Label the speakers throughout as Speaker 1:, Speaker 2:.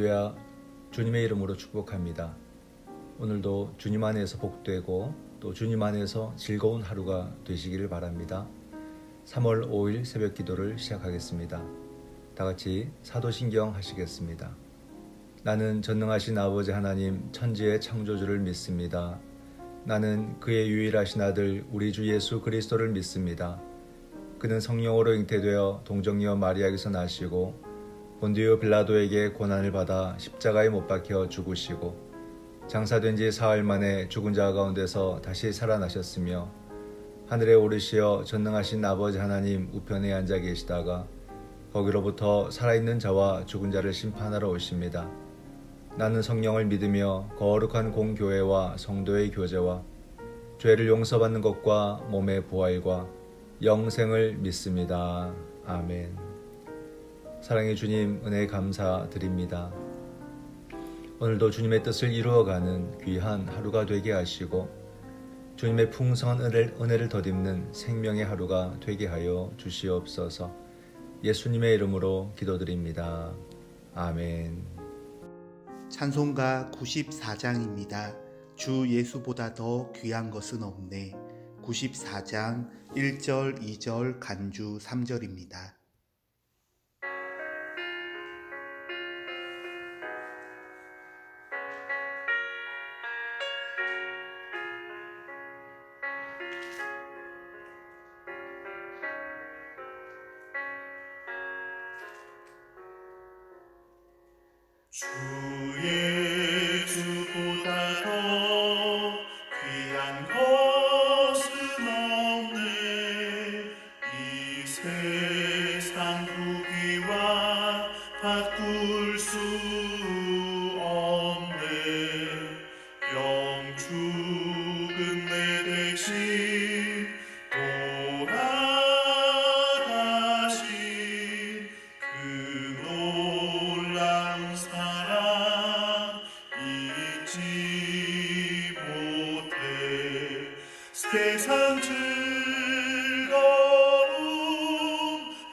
Speaker 1: 할렐루야, 주님의 이름으로 축복합니다. 오늘도 주님 안에서 복되고 또 주님 안에서 즐거운 하루가 되시기를 바랍니다. 3월 5일 새벽 기도를 시작하겠습니다. 다 같이 사도신경 하시겠습니다. 나는 전능하신 아버지 하나님 천지의 창조주를 믿습니다. 나는 그의 유일하신 아들 우리 주 예수 그리스도를 믿습니다. 그는 성령으로 잉태되어 동정녀 마리아에게서 나시고 본디오 빌라도에게 고난을 받아 십자가에 못 박혀 죽으시고 장사된 지 사흘 만에 죽은 자 가운데서 다시 살아나셨으며 하늘에 오르시어 전능하신 아버지 하나님 우편에 앉아 계시다가 거기로부터 살아있는 자와 죽은 자를 심판하러 오십니다. 나는 성령을 믿으며 거룩한 공교회와 성도의 교제와 죄를 용서받는 것과 몸의 부활과 영생을 믿습니다. 아멘. 사랑의 주님, 은혜 감사드립니다. 오늘도 주님의 뜻을 이루어가는 귀한 하루가 되게 하시고 주님의 풍성한 은혜를 덧입는 생명의 하루가 되게 하여 주시옵소서. 예수님의 이름으로 기도드립니다. 아멘.
Speaker 2: 찬송가 94장입니다. 주 예수보다 더 귀한 것은 없네. 94장 1절, 2절, 간주 3절입니다.
Speaker 3: 주 예수보다 더 귀한 것은 없네. 이 세상 부귀와 바꿀 수 없네. 영 죽은 내 대신 돌아가신 그 놀라운 사랑 잊지 못해. 세상 즐거움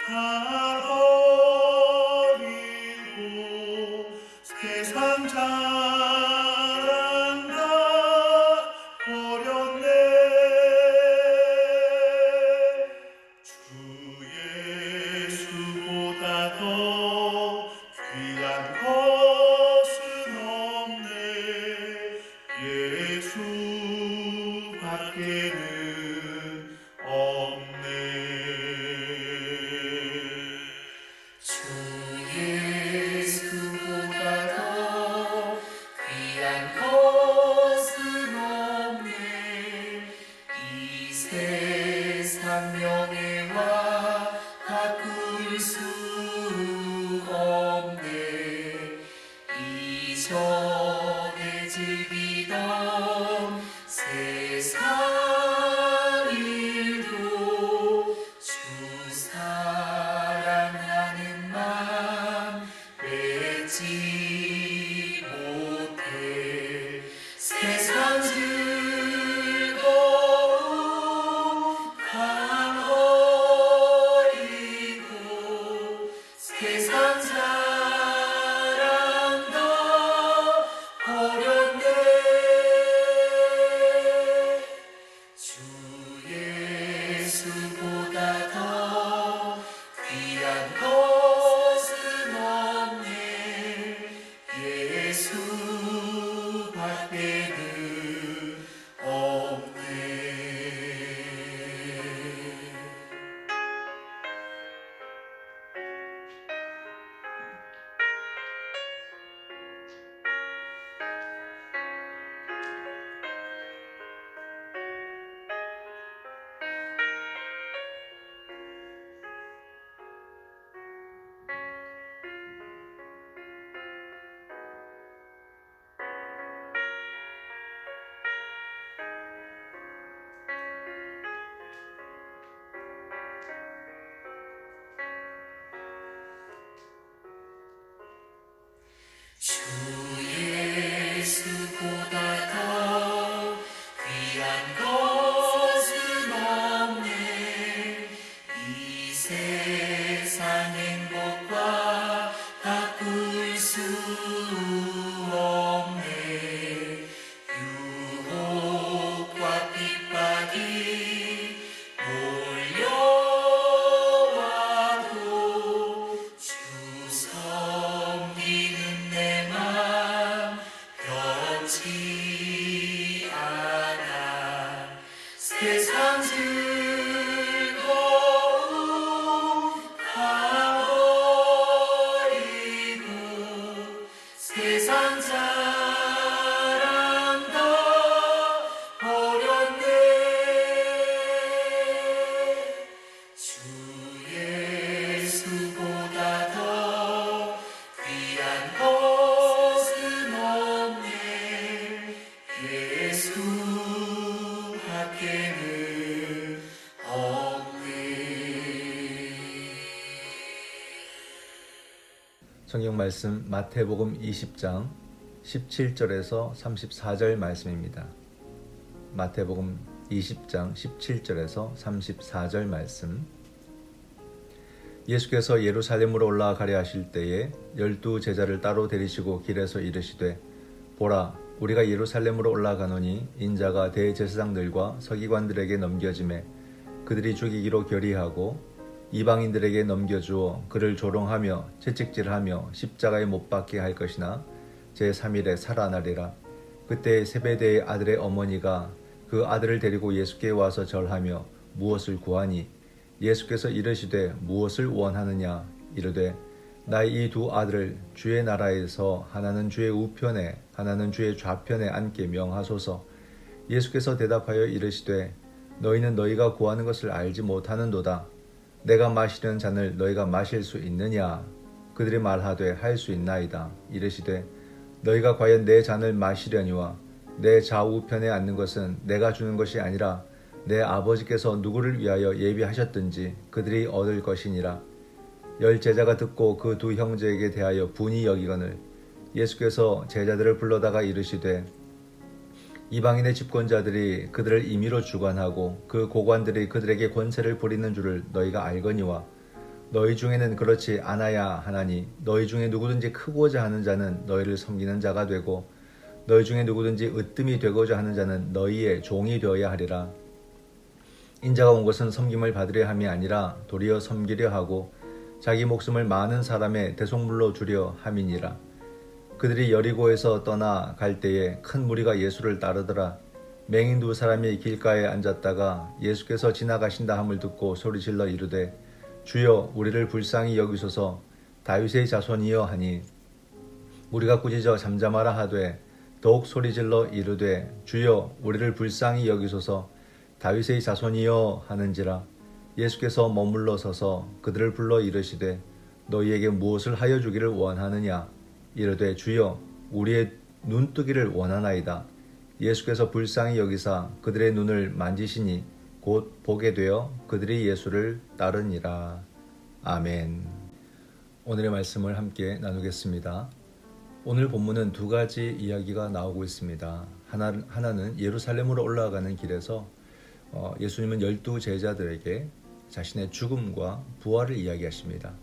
Speaker 3: 다 버리고 세상 자랑 다 버렸네. 주 예수보다 더 귀한 것은 없네. 예수밖에는 없네. 주 예수보다 더 귀한 것은 없네. 이 세상 명예와 바꿀 수 없네. 이전에 즐기던 세상 일도 주 사랑하는 맘 맺지 못해. 세상 즐거움 다 버리고 세상 자랑 다 버렸네. 세상 즐거움 가버리고 세상 자랑 다 버렸네. 주 예수보다 더 귀한 것은 없네. 예수 밖에는 없네.
Speaker 1: 성경 말씀 마태복음 20장 17절에서 34절 말씀입니다. 마태복음 20장 17절에서 34절 말씀. 예수께서 예루살렘으로 올라가려 하실 때에 12 제자를 따로 데리시고 길에서 이르시되 보라 우리가 예루살렘으로 올라가노니 인자가 대제사장들과 서기관들에게 넘겨지매 그들이 죽이기로 결의하고 이방인들에게 넘겨주어 그를 조롱하며 채찍질하며 십자가에 못 박게 할 것이나 제3일에 살아나리라. 그때 세베대의 아들의 어머니가 그 아들을 데리고 예수께 와서 절하며 무엇을 구하니 예수께서 이르시되 무엇을 원하느냐 이르되 나의 이 두 아들을 주의 나라에서 하나는 주의 우편에 하나는 주의 좌편에 앉게 명하소서. 예수께서 대답하여 이르시되 너희는 너희가 구하는 것을 알지 못하는도다. 내가 마시는 잔을 너희가 마실 수 있느냐? 그들이 말하되 할 수 있나이다. 이르시되 너희가 과연 내 잔을 마시려니와 내 좌우편에 앉는 것은 내가 주는 것이 아니라 내 아버지께서 누구를 위하여 예비하셨든지 그들이 얻을 것이니라. 10 제자가 듣고 그 두 형제에게 대하여 분이 여기거늘 예수께서 제자들을 불러다가 이르시되 이방인의 집권자들이 그들을 임의로 주관하고 그 고관들이 그들에게 권세를 부리는 줄을 너희가 알거니와 너희 중에는 그렇지 않아야 하나니 너희 중에 누구든지 크고자 하는 자는 너희를 섬기는 자가 되고 너희 중에 누구든지 으뜸이 되고자 하는 자는 너희의 종이 되어야 하리라. 인자가 온 것은 섬김을 받으려 함이 아니라 도리어 섬기려 하고 자기 목숨을 많은 사람의 대속물로 주려 함이니라. 그들이 여리고에서 떠나 갈 때에 큰 무리가 예수를 따르더라. 맹인 2 사람이 길가에 앉았다가 예수께서 지나가신다 함을 듣고 소리질러 이르되 주여 우리를 불쌍히 여기소서. 다윗의 자손이여 하니 무리가 꾸짖어 잠잠하라 하되 더욱 소리질러 이르되 주여 우리를 불쌍히 여기소서. 다윗의 자손이여 하는지라. 예수께서 머물러 서서 그들을 불러 이르시되 너희에게 무엇을 하여 주기를 원하느냐. 이르되 주여 우리의 눈뜨기를 원하나이다. 예수께서 불쌍히 여기사 그들의 눈을 만지시니 곧 보게 되어 그들이 예수를 따르니라. 아멘. 오늘의 말씀을 함께 나누겠습니다. 오늘 본문은 2가지 이야기가 나오고 있습니다. 하나는 예루살렘으로 올라가는 길에서 예수님은 12 제자들에게 자신의 죽음과 부활을 이야기하십니다.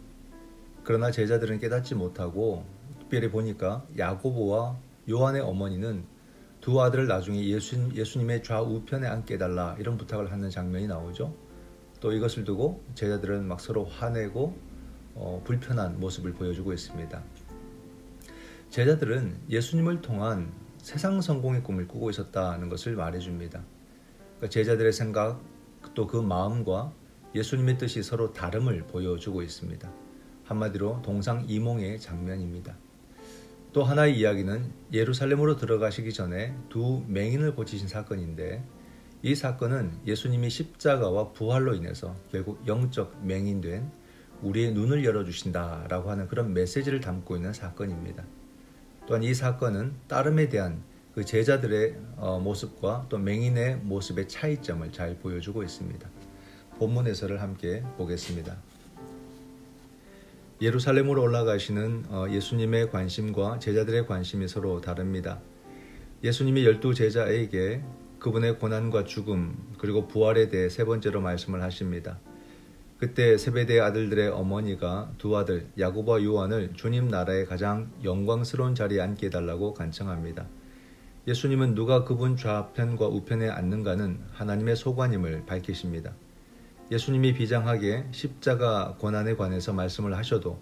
Speaker 1: 그러나 제자들은 깨닫지 못하고 특별히 보니까 야고보와 요한의 어머니는 2 아들을 나중에 예수님의 좌우편에 앉게 해달라 이런 부탁을 하는 장면이 나오죠. 또 이것을 두고 제자들은 막 서로 화내고 불편한 모습을 보여주고 있습니다. 제자들은 예수님을 통한 세상 성공의 꿈을 꾸고 있었다는 것을 말해줍니다. 그러니까 제자들의 생각 또 그 마음과 예수님의 뜻이 서로 다름을 보여주고 있습니다. 한마디로 동상이몽의 장면입니다. 또 하나의 이야기는 예루살렘으로 들어가시기 전에 2 맹인을 고치신 사건인데 이 사건은 예수님이 십자가와 부활로 인해서 결국 영적 맹인된 우리의 눈을 열어주신다라고 하는 그런 메시지를 담고 있는 사건입니다. 또한 이 사건은 따름에 대한 그 제자들의 모습과 또 맹인의 모습의 차이점을 잘 보여주고 있습니다. 본문 해설을 함께 보겠습니다. 예루살렘으로 올라가시는 예수님의 관심과 제자들의 관심이 서로 다릅니다. 예수님이 12 제자에게 그분의 고난과 죽음 그리고 부활에 대해 3번째로 말씀을 하십니다. 그때 세베대의 아들들의 어머니가 2 아들 야고보와 요한을 주님 나라의 가장 영광스러운 자리에 앉게 해달라고 간청합니다. 예수님은 누가 그분 좌편과 우편에 앉는가는 하나님의 소관임을 밝히십니다. 예수님이 비장하게 십자가 고난에 관해서 말씀을 하셔도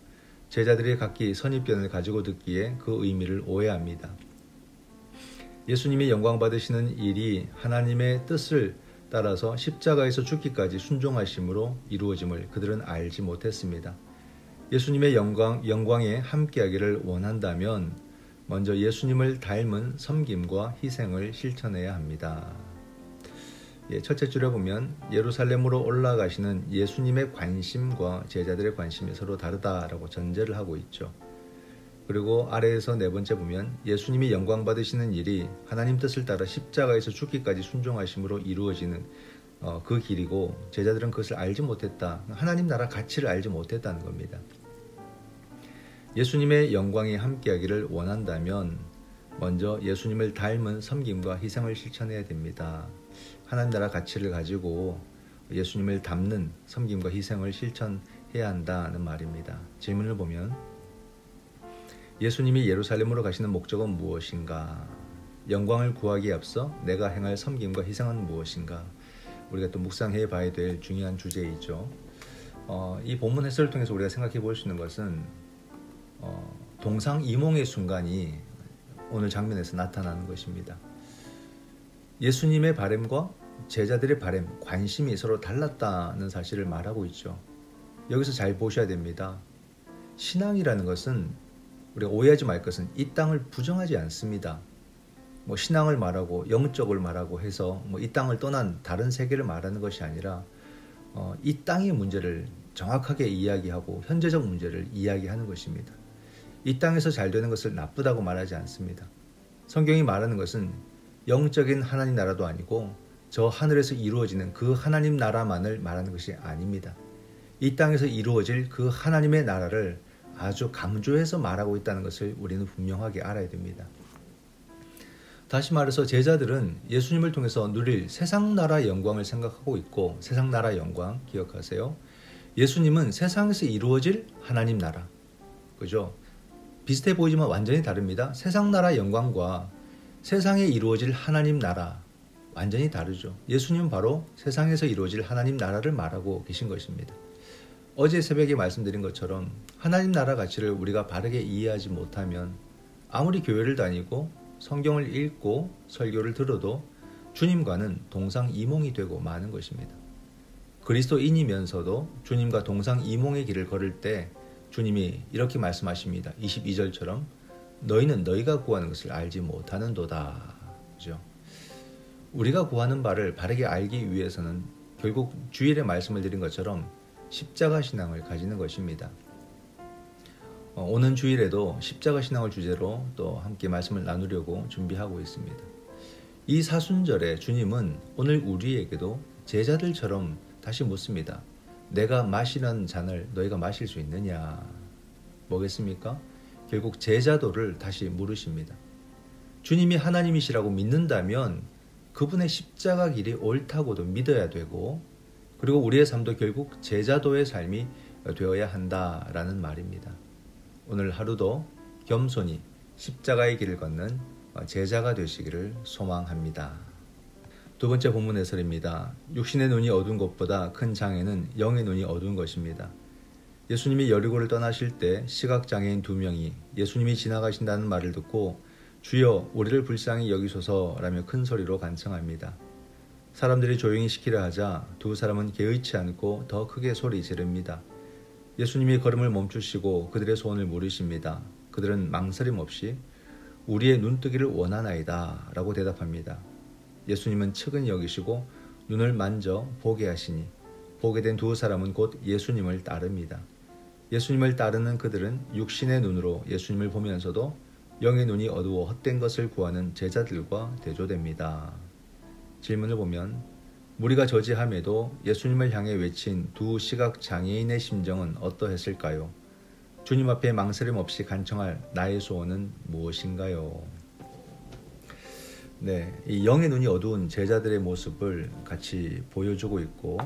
Speaker 1: 제자들이 각기 선입견을 가지고 듣기에 그 의미를 오해합니다. 예수님이 영광 받으시는 일이 하나님의 뜻을 따라서 십자가에서 죽기까지 순종하심으로 이루어짐을 그들은 알지 못했습니다. 예수님의 영광에 함께하기를 원한다면 먼저 예수님을 닮은 섬김과 희생을 실천해야 합니다. 첫째 줄에 보면 예루살렘으로 올라가시는 예수님의 관심과 제자들의 관심이 서로 다르다라고 전제를 하고 있죠. 그리고 아래에서 네 번째 보면 예수님이 영광 받으시는 일이 하나님 뜻을 따라 십자가에서 죽기까지 순종하심으로 이루어지는 그 길이고 제자들은 그것을 알지 못했다. 하나님 나라 가치를 알지 못했다는 겁니다. 예수님의 영광이 함께하기를 원한다면 먼저 예수님을 닮은 섬김과 희생을 실천해야 됩니다. 하나님 나라 가치를 가지고 예수님을 닮는 섬김과 희생을 실천해야 한다는 말입니다. 질문을 보면 예수님이 예루살렘으로 가시는 목적은 무엇인가? 영광을 구하기에 앞서 내가 행할 섬김과 희생은 무엇인가? 우리가 또 묵상해 봐야 될 중요한 주제이죠. 이 본문 해설을 통해서 우리가 생각해 볼 수 있는 것은 동상이몽의 순간이 오늘 장면에서 나타나는 것입니다. 예수님의 바램과 제자들의 바램, 관심이 서로 달랐다는 사실을 말하고 있죠. 여기서 잘 보셔야 됩니다. 신앙이라는 것은 우리가 오해하지 말 것은 이 땅을 부정하지 않습니다. 신앙을 말하고 영적을 말하고 해서 이 땅을 떠난 다른 세계를 말하는 것이 아니라 이 땅의 문제를 정확하게 이야기하고 현재적 문제를 이야기하는 것입니다. 이 땅에서 잘 되는 것을 나쁘다고 말하지 않습니다. 성경이 말하는 것은 영적인 하나님 나라도 아니고 저 하늘에서 이루어지는 그 하나님 나라만을 말하는 것이 아닙니다. 이 땅에서 이루어질 그 하나님의 나라를 아주 강조해서 말하고 있다는 것을 우리는 분명하게 알아야 됩니다. 다시 말해서 제자들은 예수님을 통해서 누릴 세상 나라 영광을 생각하고 있고, 세상 나라 영광 기억하세요. 예수님은 세상에서 이루어질 하나님 나라, 그죠? 비슷해 보이지만 완전히 다릅니다. 세상 나라 영광과 세상에 이루어질 하나님 나라 완전히 다르죠. 예수님은 바로 세상에서 이루어질 하나님 나라를 말하고 계신 것입니다. 어제 새벽에 말씀드린 것처럼 하나님 나라 가치를 우리가 바르게 이해하지 못하면 아무리 교회를 다니고 성경을 읽고 설교를 들어도 주님과는 동상이몽이 되고 마는 것입니다. 그리스도인이면서도 주님과 동상이몽의 길을 걸을 때 주님이 이렇게 말씀하십니다. 22절처럼 너희는 너희가 구하는 것을 알지 못하는도다. 그죠? 우리가 구하는 바를 바르게 알기 위해서는 결국 주일에 말씀을 드린 것처럼 십자가 신앙을 가지는 것입니다. 오는 주일에도 십자가 신앙을 주제로 또 함께 말씀을 나누려고 준비하고 있습니다. 이 사순절에 주님은 오늘 우리에게도 제자들처럼 다시 묻습니다. 내가 마시는 잔을 너희가 마실 수 있느냐? 뭐겠습니까? 결국 제자도를 다시 물으십니다. 주님이 하나님이시라고 믿는다면 그분의 십자가 길이 옳다고도 믿어야 되고, 그리고 우리의 삶도 결국 제자도의 삶이 되어야 한다라는 말입니다. 오늘 하루도 겸손히 십자가의 길을 걷는 제자가 되시기를 소망합니다. 두 번째 본문 해설입니다. 육신의 눈이 어두운 것보다 큰 장애는 영의 눈이 어두운 것입니다. 예수님이 여리고를 떠나실 때 시각장애인 2명이 예수님이 지나가신다는 말을 듣고 주여 우리를 불쌍히 여기소서라며 큰 소리로 간청합니다. 사람들이 조용히 시키려 하자 두 사람은 개의치 않고 더 크게 소리 지릅니다. 예수님이 걸음을 멈추시고 그들의 소원을 물으십니다. 그들은 망설임 없이 우리의 눈뜨기를 원하나이다 라고 대답합니다. 예수님은 측은히 여기시고 눈을 만져 보게 하시니 보게 된 두 사람은 곧 예수님을 따릅니다. 예수님을 따르는 그들은 육신의 눈으로 예수님을 보면서도 영의 눈이 어두워 헛된 것을 구하는 제자들과 대조됩니다. 질문을 보면 무리가 저지함에도 예수님을 향해 외친 두 시각 장애인의 심정은 어떠했을까요? 주님 앞에 망설임 없이 간청할 나의 소원은 무엇인가요? 네, 이 영의 눈이 어두운 제자들의 모습을 같이 보여주고 있고,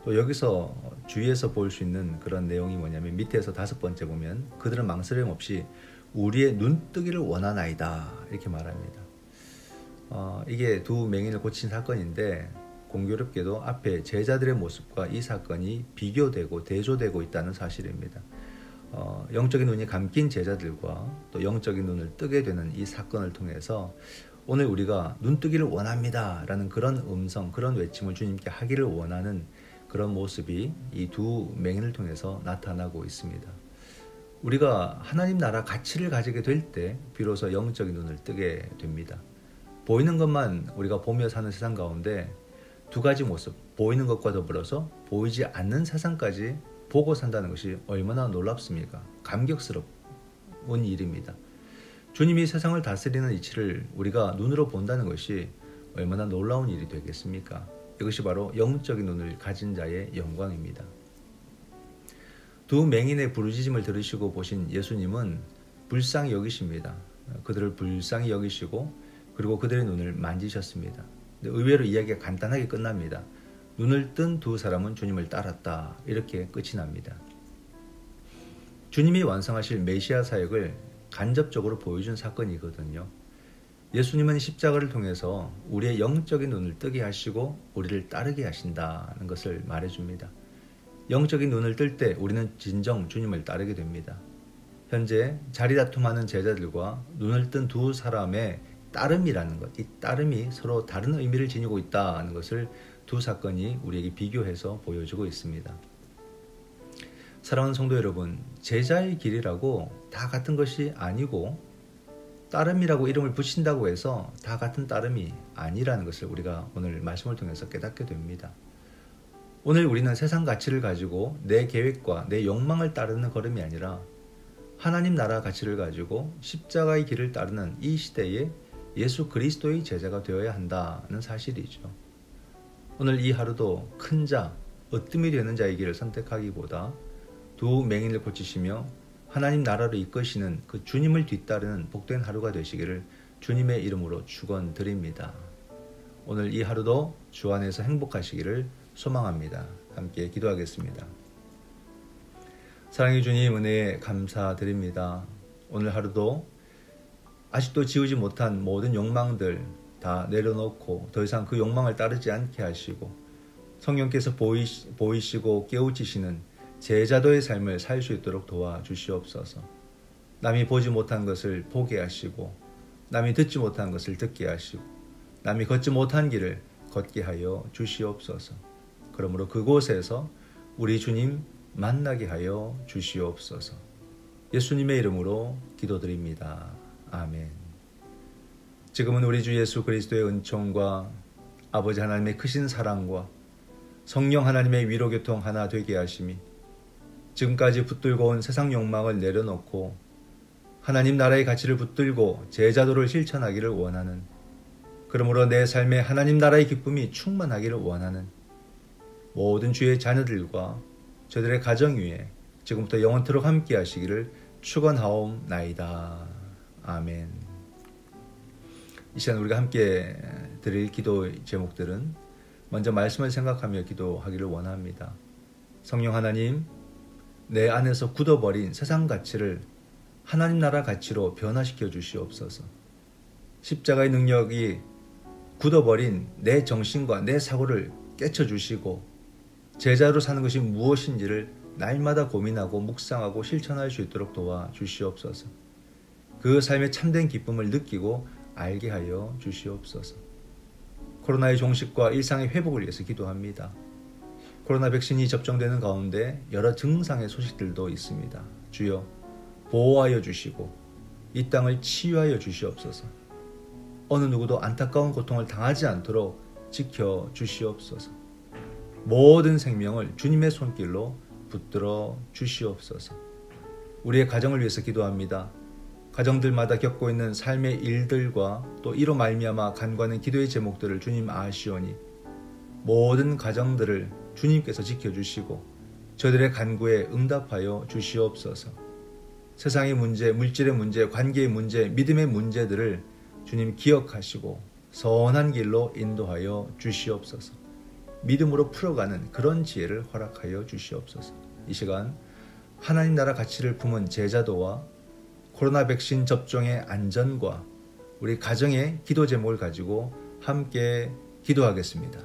Speaker 1: 또 여기서 주위에서 볼 수 있는 그런 내용이 뭐냐면 밑에서 5번째 보면 그들은 망설임 없이 우리의 눈뜨기를 원하나이다 이렇게 말합니다. 이게 두 맹인을 고친 사건인데 공교롭게도 앞에 제자들의 모습과 이 사건이 비교되고 대조되고 있다는 사실입니다. 영적인 눈이 감긴 제자들과 또 영적인 눈을 뜨게 되는 이 사건을 통해서 오늘 우리가 눈뜨기를 원합니다 라는 그런 음성, 그런 외침을 주님께 하기를 원하는 그런 모습이 이 두 맹인을 통해서 나타나고 있습니다. 우리가 하나님 나라 가치를 가지게 될 때 비로소 영적인 눈을 뜨게 됩니다. 보이는 것만 우리가 보며 사는 세상 가운데 두 가지 모습, 보이는 것과 더불어서 보이지 않는 세상까지 보고 산다는 것이 얼마나 놀랍습니까? 감격스러운 일입니다. 주님이 세상을 다스리는 이치를 우리가 눈으로 본다는 것이 얼마나 놀라운 일이 되겠습니까? 이것이 바로 영적인 눈을 가진 자의 영광입니다. 두 맹인의 부르짖음을 들으시고 보신 예수님은 불쌍히 여기십니다. 그들을 불쌍히 여기시고 그리고 그들의 눈을 만지셨습니다. 의외로 이야기가 간단하게 끝납니다. 눈을 뜬 두 사람은 주님을 따랐다. 이렇게 끝이 납니다. 주님이 완성하실 메시아 사역을 간접적으로 보여준 사건이거든요. 예수님은 십자가를 통해서 우리의 영적인 눈을 뜨게 하시고 우리를 따르게 하신다는 것을 말해줍니다. 영적인 눈을 뜰 때 우리는 진정 주님을 따르게 됩니다. 현재 자리다툼하는 제자들과 눈을 뜬 두 사람의 따름이라는 것, 이 따름이 서로 다른 의미를 지니고 있다는 것을 두 사건이 우리에게 비교해서 보여주고 있습니다. 사랑하는 성도 여러분, 제자의 길이라고 다 같은 것이 아니고 따름이라고 이름을 붙인다고 해서 다 같은 따름이 아니라는 것을 우리가 오늘 말씀을 통해서 깨닫게 됩니다. 오늘 우리는 세상 가치를 가지고 내 계획과 내 욕망을 따르는 걸음이 아니라 하나님 나라 가치를 가지고 십자가의 길을 따르는 이 시대에 예수 그리스도의 제자가 되어야 한다는 사실이죠. 오늘 이 하루도 큰 자, 으뜸이 되는 자의 길을 선택하기보다 두 맹인을 고치시며 하나님 나라로 이끄시는 그 주님을 뒤따르는 복된 하루가 되시기를 주님의 이름으로 축원드립니다. 오늘 이 하루도 주 안에서 행복하시기를 소망합니다. 함께 기도하겠습니다. 사랑의 주님, 은혜에 감사드립니다. 오늘 하루도 아직도 지우지 못한 모든 욕망들 다 내려놓고 더 이상 그 욕망을 따르지 않게 하시고 성령께서 보이시고 깨우치시는 제자도의 삶을 살 수 있도록 도와주시옵소서. 남이 보지 못한 것을 보게 하시고 남이 듣지 못한 것을 듣게 하시고 남이 걷지 못한 길을 걷게 하여 주시옵소서. 그러므로 그곳에서 우리 주님 만나게 하여 주시옵소서. 예수님의 이름으로 기도드립니다. 아멘. 지금은 우리 주 예수 그리스도의 은총과 아버지 하나님의 크신 사랑과 성령 하나님의 위로교통 하나 되게 하심이 지금까지 붙들고 온 세상 욕망을 내려놓고 하나님 나라의 가치를 붙들고 제자도를 실천하기를 원하는, 그러므로 내 삶에 하나님 나라의 기쁨이 충만하기를 원하는 모든 주의 자녀들과 저들의 가정 위에 지금부터 영원토록 함께 하시기를 축원하옵나이다. 아멘. 이 시간 우리가 함께 드릴 기도 제목들은 먼저 말씀을 생각하며 기도하기를 원합니다. 성령 하나님, 내 안에서 굳어버린 세상 가치를 하나님 나라 가치로 변화시켜 주시옵소서. 십자가의 능력이 굳어버린 내 정신과 내 사고를 깨쳐주시고 제자로 사는 것이 무엇인지를 날마다 고민하고 묵상하고 실천할 수 있도록 도와주시옵소서. 그 삶의 참된 기쁨을 느끼고 알게 하여 주시옵소서. 코로나의 종식과 일상의 회복을 위해서 기도합니다. 코로나 백신이 접종되는 가운데 여러 증상의 소식들도 있습니다. 주여 보호하여 주시고 이 땅을 치유하여 주시옵소서. 어느 누구도 안타까운 고통을 당하지 않도록 지켜 주시옵소서. 모든 생명을 주님의 손길로 붙들어 주시옵소서. 우리의 가정을 위해서 기도합니다. 가정들마다 겪고 있는 삶의 일들과 또 이로 말미암아 간과하는 기도의 제목들을 주님 아시오니 모든 가정들을 주님께서 지켜주시고 저들의 간구에 응답하여 주시옵소서. 세상의 문제, 물질의 문제, 관계의 문제, 믿음의 문제들을 주님 기억하시고 선한 길로 인도하여 주시옵소서. 믿음으로 풀어가는 그런 지혜를 허락하여 주시옵소서. 이 시간 하나님 나라 가치를 품은 제자도와 코로나 백신 접종의 안전과 우리 가정의 기도 제목을 가지고 함께 기도하겠습니다.